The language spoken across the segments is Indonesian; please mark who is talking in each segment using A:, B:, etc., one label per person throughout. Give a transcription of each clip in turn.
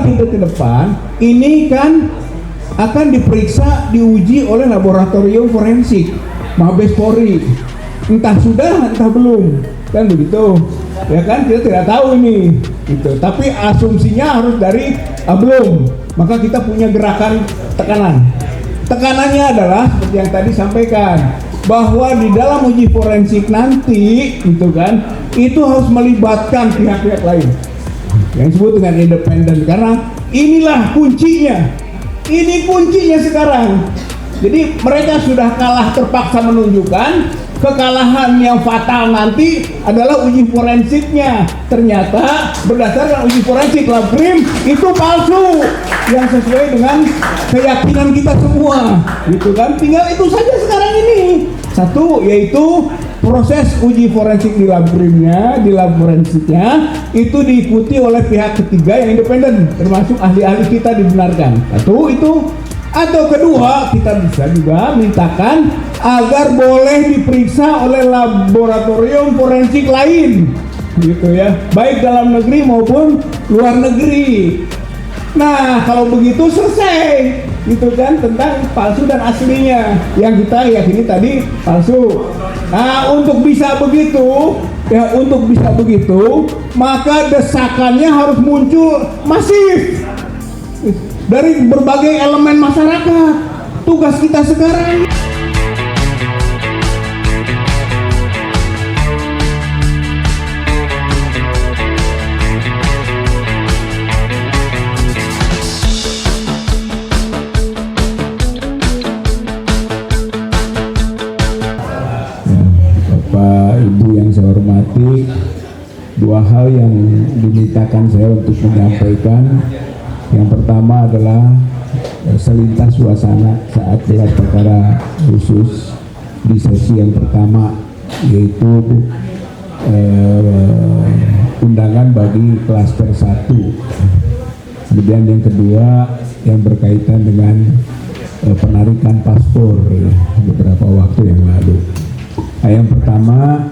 A: pintu ke depan ini kan akan diperiksa, diuji oleh laboratorium forensik Mabes Polri, entah sudah entah belum, kan begitu ya kan, kita tidak tahu ini gitu. Tapi asumsinya harus dari belum, maka kita punya gerakan tekanannya adalah seperti yang tadi sampaikan, bahwa di dalam uji forensik nanti gitu kan, itu harus melibatkan pihak-pihak lain yang disebut dengan independen, karena inilah kuncinya. Ini kuncinya sekarang. Jadi mereka sudah kalah, terpaksa menunjukkan kekalahan yang fatal nanti adalah uji forensiknya. Ternyata berdasarkan uji forensik Labkrim itu palsu, yang sesuai dengan keyakinan kita semua, gitu kan. Tinggal itu saja sekarang ini. Satu, yaitu proses uji forensik di Labkrimnya, di lab forensiknya itu diikuti oleh pihak ketiga yang independen, termasuk ahli-ahli kita dibenarkan. Satu itu. Atau kedua, kita bisa juga mintakan agar boleh diperiksa oleh laboratorium forensik lain, gitu ya, baik dalam negeri maupun luar negeri. Nah, kalau begitu selesai, gitu kan, tentang palsu dan aslinya yang kita yakini tadi palsu. Nah, untuk bisa begitu, maka desakannya harus muncul masif dari berbagai elemen masyarakat. Tugas kita sekarang Bapak Ibu yang saya hormati, dua hal yang dimintakan saya untuk menyampaikan. Yang pertama adalah selintas suasana saat gelar perkara khusus di sesi yang pertama, yaitu undangan bagi klaster 1. Kemudian yang kedua yang berkaitan dengan penarikan paspor beberapa waktu yang lalu. Nah, yang pertama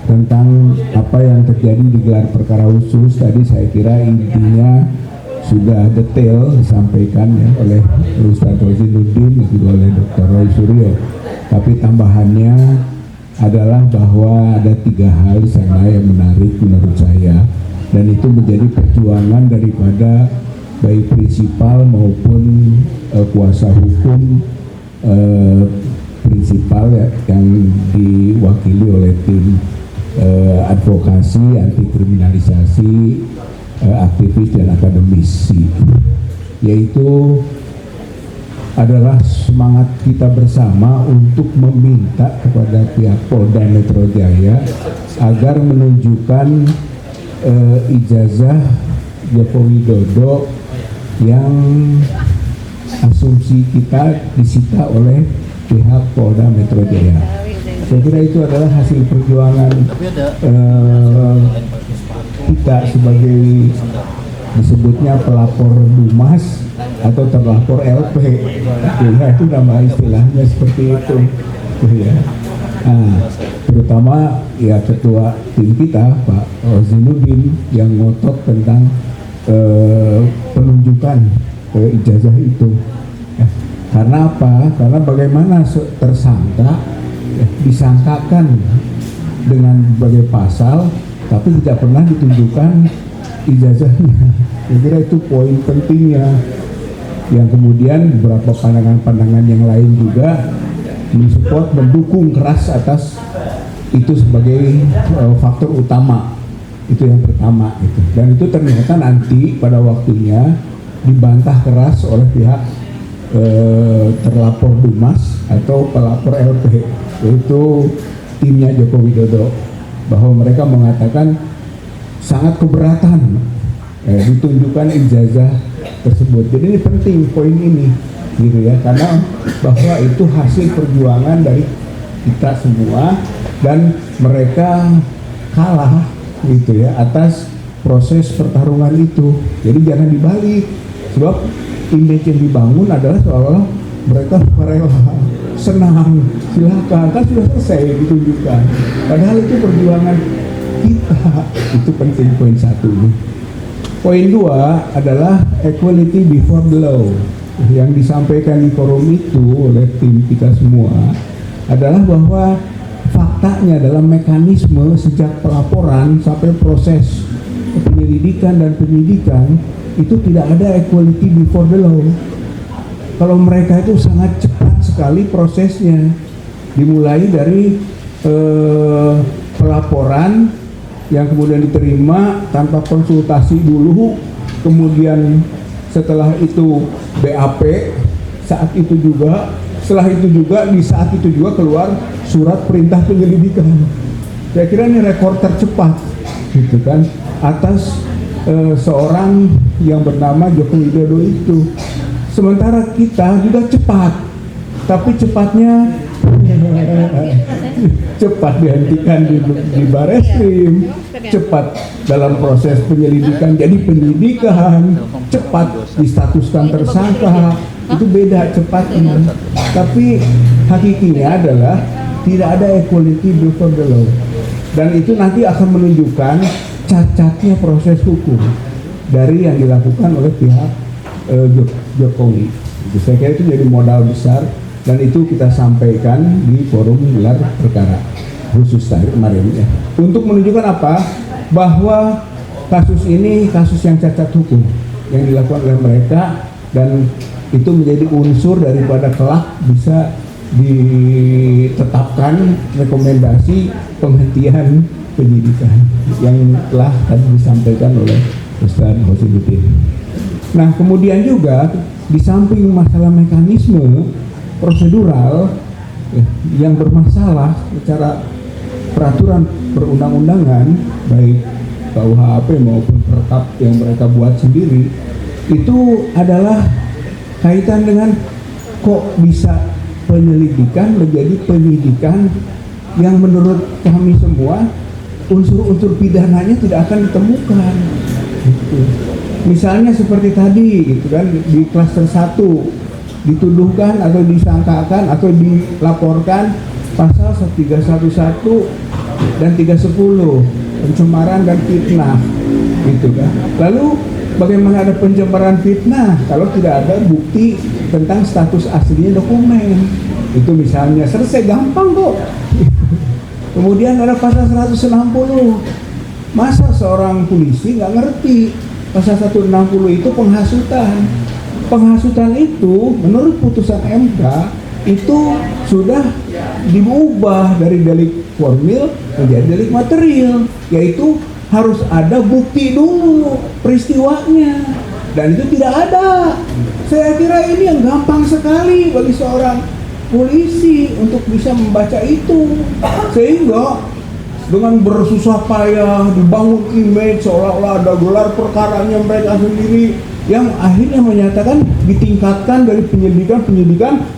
A: tentang apa yang terjadi di gelar perkara khusus tadi, saya kira intinya sudah detail disampaikan ya oleh Ustaz Rozinuddin dan juga oleh Dr. Roy Suryo. Tapi tambahannya adalah bahwa ada 3 hal di sana yang menarik menurut saya, dan itu menjadi perjuangan daripada baik prinsipal maupun kuasa hukum prinsipal ya, yang diwakili oleh tim advokasi anti kriminalisasi aktivis dan akademisi, yaitu adalah semangat kita bersama untuk meminta kepada pihak Polda Metro Jaya agar menunjukkan ijazah Joko Widodo yang asumsi kita disita oleh pihak Polda Metro Jaya. Saya kira itu adalah hasil perjuangan kita sebagai disebutnya pelapor Dumas atau terlapor LP, ya, itu nama istilahnya seperti itu, ya. Nah, terutama ya ketua tim kita Pak Rozinuddin yang ngotot tentang penunjukan ijazah itu. Ya. Karena apa? Karena bagaimana tersangka disangkakan dengan berbagai pasal, tapi tidak pernah ditunjukkan ijazahnya. Saya kira itu poin pentingnya, yang kemudian beberapa pandangan-pandangan yang lain juga mensupport, mendukung keras atas itu sebagai faktor utama. Itu yang pertama itu. Dan itu ternyata nanti pada waktunya dibantah keras oleh pihak terlapor Dumas atau pelapor LP, yaitu timnya Joko Widodo, bahwa mereka mengatakan sangat keberatan ditunjukkan ijazah tersebut. Jadi ini penting poin ini, gitu ya, karena bahwa itu hasil perjuangan dari kita semua dan mereka kalah, gitu ya, atas proses pertarungan itu. Jadi jangan dibalik, sebab image yang dibangun adalah seolah-olah mereka rela, senang, silakan, kan sudah selesai ditunjukkan. Padahal itu perjuangan kita. Itu penting poin satu ini. Poin 2 adalah equality before the law. Yang disampaikan di forum itu oleh tim kita semua adalah bahwa faktanya dalam mekanisme sejak pelaporan sampai proses penyelidikan dan penyidikan itu tidak ada equality before the law. Kalau mereka itu sangat cepat sekali prosesnya, dimulai dari pelaporan yang kemudian diterima tanpa konsultasi dulu, kemudian setelah itu BAP, saat itu juga, setelah itu juga, di saat itu juga keluar surat perintah penyelidikan. Saya kira ini rekor tercepat, gitu kan, atas seorang yang bernama Joko Widodo itu. Sementara kita juga cepat, tapi cepatnya cepat dihentikan di Bareskrim, cepat dalam proses penyelidikan jadi penyidikan, cepat distatuskan tersangka, itu beda cepatnya. Tapi hakikinya adalah tidak ada equality before the law, dan itu nanti akan menunjukkan cacatnya proses hukum dari yang dilakukan oleh pihak Jokowi. Saya kira itu jadi modal besar, dan itu kita sampaikan di forum gelar perkara khusus kemarin ya. Untuk menunjukkan apa? Bahwa kasus ini kasus yang cacat hukum yang dilakukan oleh mereka, dan itu menjadi unsur daripada kelak bisa ditetapkan rekomendasi penghentian penyidikan yang telah tadi disampaikan oleh Ustaz Hosibuddin. Nah, kemudian juga di samping masalah mekanisme prosedural yang bermasalah secara peraturan perundang-undangan, baik KUHP maupun Perkap yang mereka buat sendiri, itu adalah kaitan dengan kok bisa penyelidikan menjadi penyidikan yang menurut kami semua unsur-unsur pidananya tidak akan ditemukan. Gitu. Misalnya seperti tadi, gitu kan, di klaster 1 dituduhkan atau disangkakan atau dilaporkan pasal 311 dan 310 pencemaran dan fitnah, gitu kan. Lalu bagaimana ada pencemaran fitnah kalau tidak ada bukti tentang status aslinya dokumen? Itu misalnya selesai, gampang kok. Kemudian ada pasal 160. Masa seorang polisi nggak ngerti pasal 160 itu penghasutan. Penghasutan itu menurut putusan MK itu sudah diubah dari delik formil menjadi delik material, yaitu harus ada bukti dulu peristiwanya, dan itu tidak ada. Saya kira ini yang gampang sekali bagi seorang polisi untuk bisa membaca itu, sehingga dengan bersusah payah dibangun image seolah-olah ada gelar perkaranya mereka sendiri yang akhirnya menyatakan ditingkatkan dari penyidikan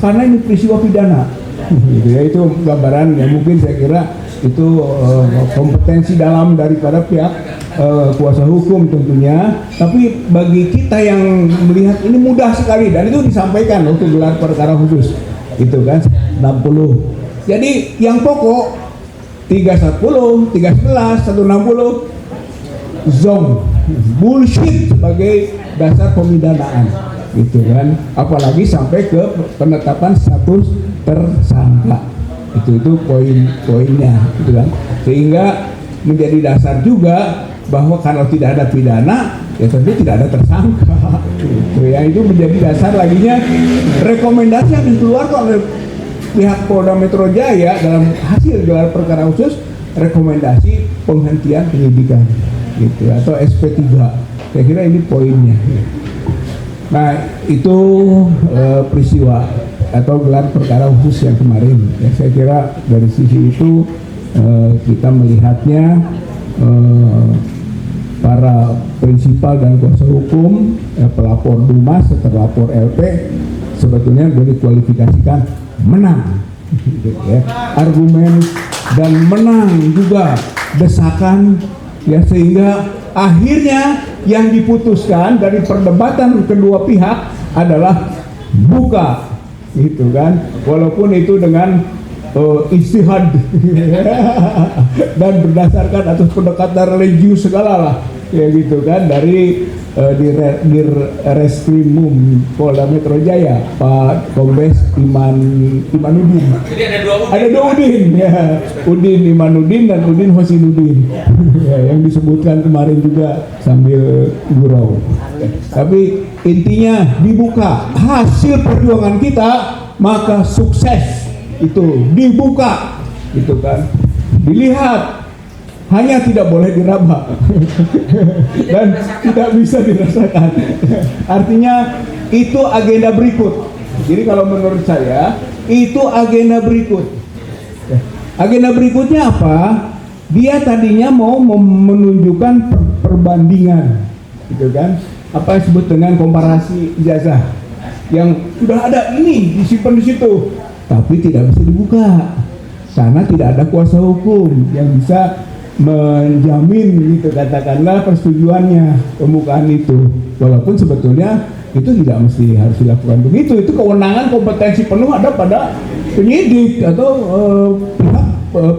A: karena ini peristiwa pidana. Gitu ya, itu gambaran ya, mungkin saya kira itu kompetensi dalam daripada pihak kuasa hukum tentunya, tapi bagi kita yang melihat ini mudah sekali, dan itu disampaikan waktu gelar perkara khusus itu kan 60. Jadi yang pokok 310, 311, 160 zong bullshit sebagai dasar pemidanaan, gitu kan, apalagi sampai ke penetapan status tersangka. Itu poin-poinnya, gitu kan, sehingga menjadi dasar juga bahwa kalau tidak ada pidana ya tentu tidak ada tersangka, gitu ya. Itu menjadi dasar laginya rekomendasi yang dikeluarkan oleh pihak Polda Metro Jaya dalam hasil gelar perkara khusus, rekomendasi penghentian penyidikan, gitu, atau SP3. Saya kira ini poinnya. Nah, itu peristiwa atau gelar perkara khusus yang kemarin. Ya, saya kira dari sisi itu kita melihatnya para prinsipal dan kuasa hukum, pelapor Dumas, terlapor LP sebetulnya boleh dikualifikasikan menang, gitu ya. Argumen dan menang juga desakan, ya, sehingga akhirnya yang diputuskan dari perdebatan kedua pihak adalah buka, gitu kan, walaupun itu dengan ijtihad dan berdasarkan atas pendekatan religius segala lah, ya gitu kan, dari di Reskrimum Polda Metro Jaya, Pak Kombes Imanudin.
B: Jadi ada dua Udin.
A: Ada dua Udin, ya, Udin Imanudin dan Udin Hosinudin, ya, yang disebutkan kemarin juga sambil gurau. Tapi intinya dibuka hasil perjuangan kita, maka sukses itu dibuka, gitu kan, dilihat. Hanya tidak boleh diraba dan tidak bisa dirasakan. Artinya itu agenda berikut. Jadi kalau menurut saya itu agenda berikut. Agenda berikutnya apa? Dia tadinya mau menunjukkan perbandingan, gitu kan? Apa yang disebut dengan komparasi ijazah yang sudah ada ini disimpan di situ, tapi tidak bisa dibuka karena tidak ada kuasa hukum yang bisa menjamin, gitu katakanlah, persetujuannya pembukaan itu. Walaupun sebetulnya itu tidak mesti harus dilakukan begitu. Itu kewenangan kompetensi penuh ada pada penyidik atau pihak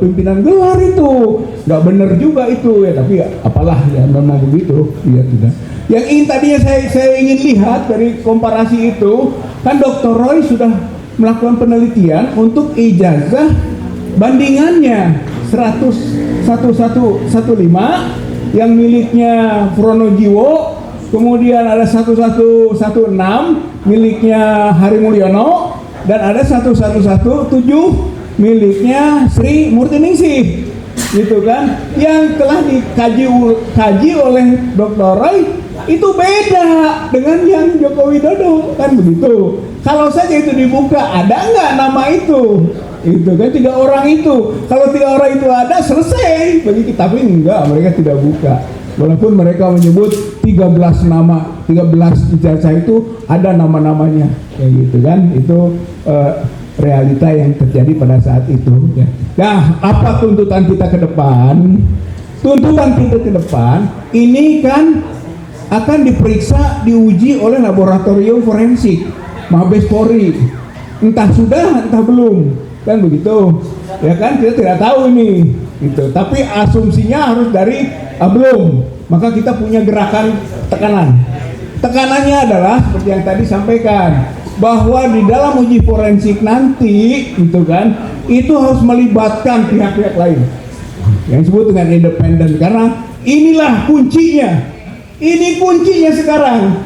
A: pimpinan gelar itu. Nggak benar juga itu ya, tapi apalah ya, memang begitu. Ya tidak. Yang ini tadinya saya ingin lihat dari komparasi itu, kan Dr. Roy sudah melakukan penelitian untuk ijazah bandingannya 1115 yang miliknya Pronojiwo, kemudian ada 1116 miliknya Hari Mulyono, dan ada 1117 miliknya Sri Murtiningsih, gitu kan, yang telah dikaji oleh Dr. Roy itu beda dengan yang Joko Widodo, kan begitu. Kalau saja itu dibuka, ada nggak nama itu? Itu kan 3 orang itu. Kalau 3 orang itu ada, selesai bagi kita. Tapi enggak, mereka tidak buka. Walaupun mereka menyebut 13 nama, 13 ijazah itu ada nama-namanya, kayak gitu kan. Itu realita yang terjadi pada saat itu, ya. Nah, apa tuntutan kita ke depan? Tuntutan kita ke depan ini kan akan diperiksa, diuji oleh laboratorium forensik Mabes Polri. Entah sudah, entah belum, kan begitu, ya kan, kita tidak tahu ini, gitu. Tapi asumsinya harus dari belum. Maka kita punya gerakan tekanan. Tekanannya adalah seperti yang tadi sampaikan, bahwa di dalam uji forensik nanti, gitu kan, itu harus melibatkan pihak-pihak lain yang disebut dengan independen, karena inilah kuncinya. Ini kuncinya sekarang.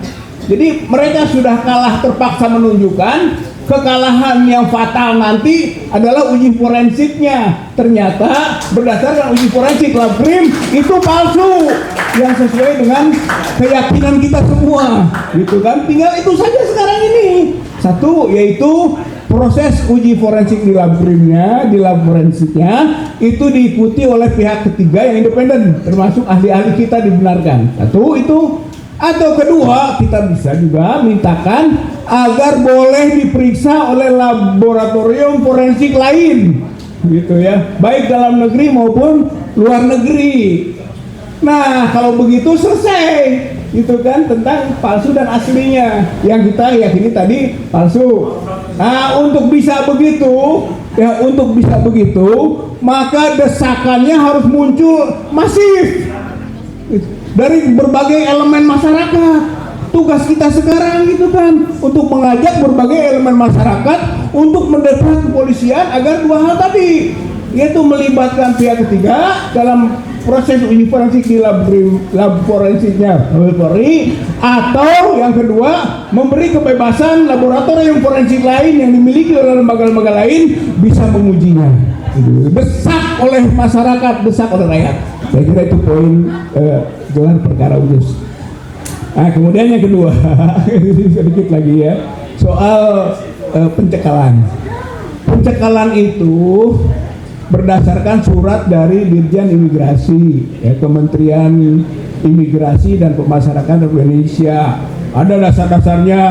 A: Jadi mereka sudah kalah, terpaksa menunjukkan kekalahan yang fatal nanti adalah uji forensiknya. Ternyata berdasarkan uji forensik Labkrim itu palsu, yang sesuai dengan keyakinan kita semua, gitu kan. Tinggal itu saja sekarang ini. Satu, yaitu proses uji forensik di Labkrimnya, di lab forensiknya itu diikuti oleh pihak ketiga yang independen, termasuk ahli-ahli kita dibenarkan. Satu itu. Atau kedua, kita bisa juga mintakan agar boleh diperiksa oleh laboratorium forensik lain, gitu ya, baik dalam negeri maupun luar negeri. Nah, kalau begitu selesai, gitu kan, tentang palsu dan aslinya yang kita yakini tadi palsu. Nah, untuk bisa begitu, maka desakannya harus muncul masif dari berbagai elemen masyarakat. Tugas kita sekarang itu kan untuk mengajak berbagai elemen masyarakat untuk mendesak kepolisian agar 2 hal tadi, yaitu melibatkan pihak ketiga dalam proses uji forensik di lab forensiknya Polri, atau yang kedua memberi kebebasan laboratorium forensik lain yang dimiliki oleh lembaga-lembaga lain bisa mengujinya. Desak oleh masyarakat, desak oleh rakyat. Saya kira itu poin gelar perkara UJUS. Nah, kemudian yang kedua, sedikit lagi ya, soal pencekalan. Pencekalan itu berdasarkan surat dari Dirjen Imigrasi, ya, Kementerian Imigrasi dan Pemasyarakatan Indonesia. Ada dasar-dasarnya,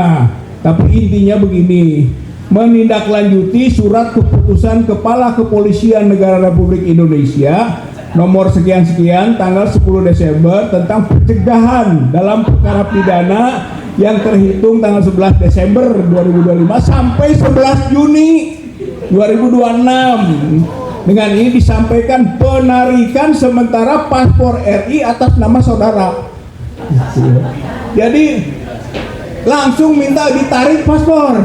A: tapi intinya begini: menindaklanjuti surat keputusan Kepala Kepolisian Negara Republik Indonesia nomor sekian-sekian tanggal 10 Desember tentang pencegahan dalam perkara pidana yang terhitung tanggal 11 Desember 2025 sampai 11 Juni 2026. Dengan ini disampaikan penarikan sementara paspor RI atas nama saudara. Jadi langsung minta ditarik paspor,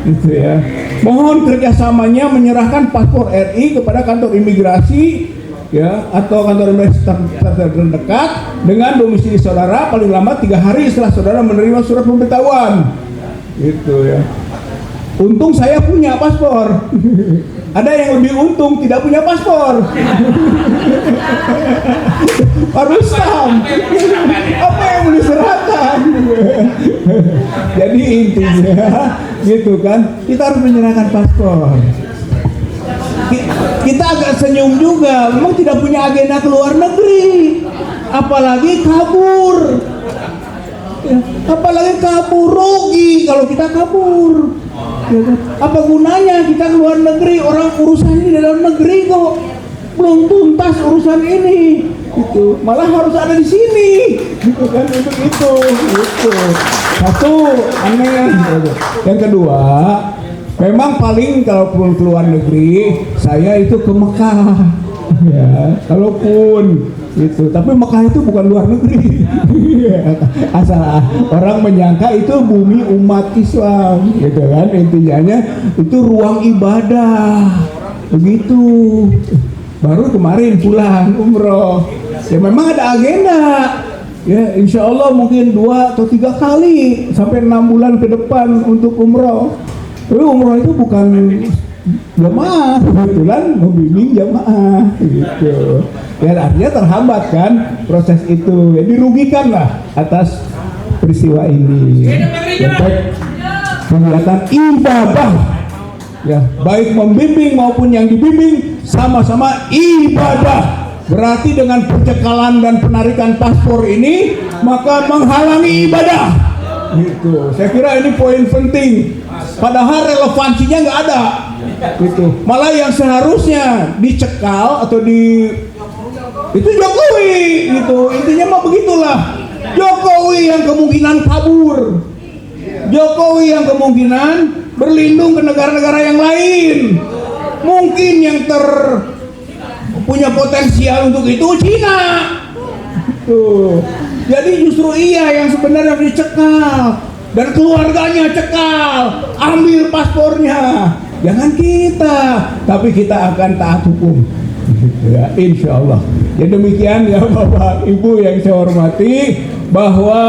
A: gitu ya. Mohon kerjasamanya menyerahkan paspor RI kepada kantor imigrasi, ya, atau kantor imigrasi terdekat dengan domisili saudara paling lama 3 hari setelah saudara menerima surat pemberitahuan, gitu ya. Untung saya punya paspor. Ada yang lebih untung tidak punya paspor. Harus apa yang mau diserahkan? Jadi intinya gitu kan, kita harus menyerahkan paspor. Kita agak senyum juga, memang tidak punya agenda ke luar negeri, apalagi kabur. Apalagi kabur, rugi kalau kita kabur. Apa gunanya kita ke luar negeri, orang urusan di dalam negeri kok belum tuntas urusan ini, gitu. Malah harus ada di sini, gitu kan, untuk itu, gitu. Satu, aneh. Yang kedua, memang paling kalau perlu ke luar negeri, saya itu ke Mekah, ya, kalaupun gitu. Tapi Mekah itu bukan luar negeri. Asal orang menyangka itu bumi umat Islam, gitu kan. Intinya itu ruang ibadah, begitu. Baru kemarin pulang umroh, ya memang ada agenda, ya insya Allah mungkin 2 atau 3 kali sampai 6 bulan ke depan untuk umroh. Tapi umroh itu bukan jamaah, kebetulan membimbing jamaah, gitu. Ya artinya terhambat kan proses itu, ya dirugikan lah atas peristiwa ini. Efek kegiatan ibadah, ya baik membimbing maupun yang dibimbing sama-sama ibadah. Berarti dengan pencekalan dan penarikan paspor ini maka menghalangi ibadah, gitu. Saya kira ini poin penting. Padahal relevansinya nggak ada, gitu. Malah yang seharusnya dicekal atau itu Jokowi, gitu. Intinya mah begitulah. Jokowi yang kemungkinan kabur, Jokowi yang kemungkinan berlindung ke negara-negara yang lain. Mungkin yang punya potensial untuk itu Cina. Tuh. Jadi justru ia yang sebenarnya dicekal dan keluarganya cekal, ambil paspornya. Jangan kita, tapi kita akan taat hukum. Ya, insya Allah. Ya demikian ya Bapak Ibu yang saya hormati, bahwa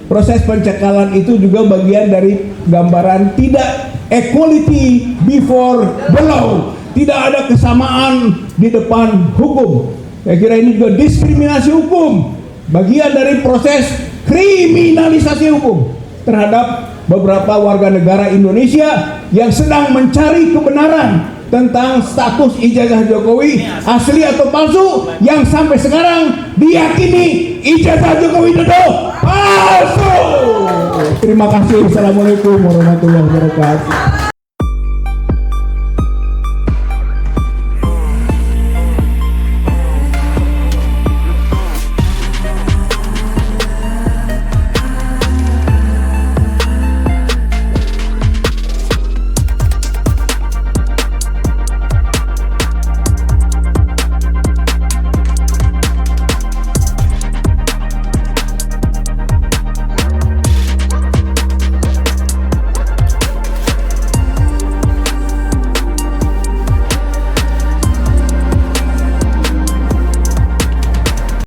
A: proses pencekalan itu juga bagian dari gambaran tidak equality before the law, tidak ada kesamaan di depan hukum. Saya kira ini juga diskriminasi hukum, bagian dari proses kriminalisasi hukum terhadap beberapa warga negara Indonesia yang sedang mencari kebenaran tentang status ijazah Jokowi asli atau palsu, yang sampai sekarang diyakini ijazah Jokowi Dodo palsu. Terima kasih. Assalamualaikum warahmatullahi wabarakatuh.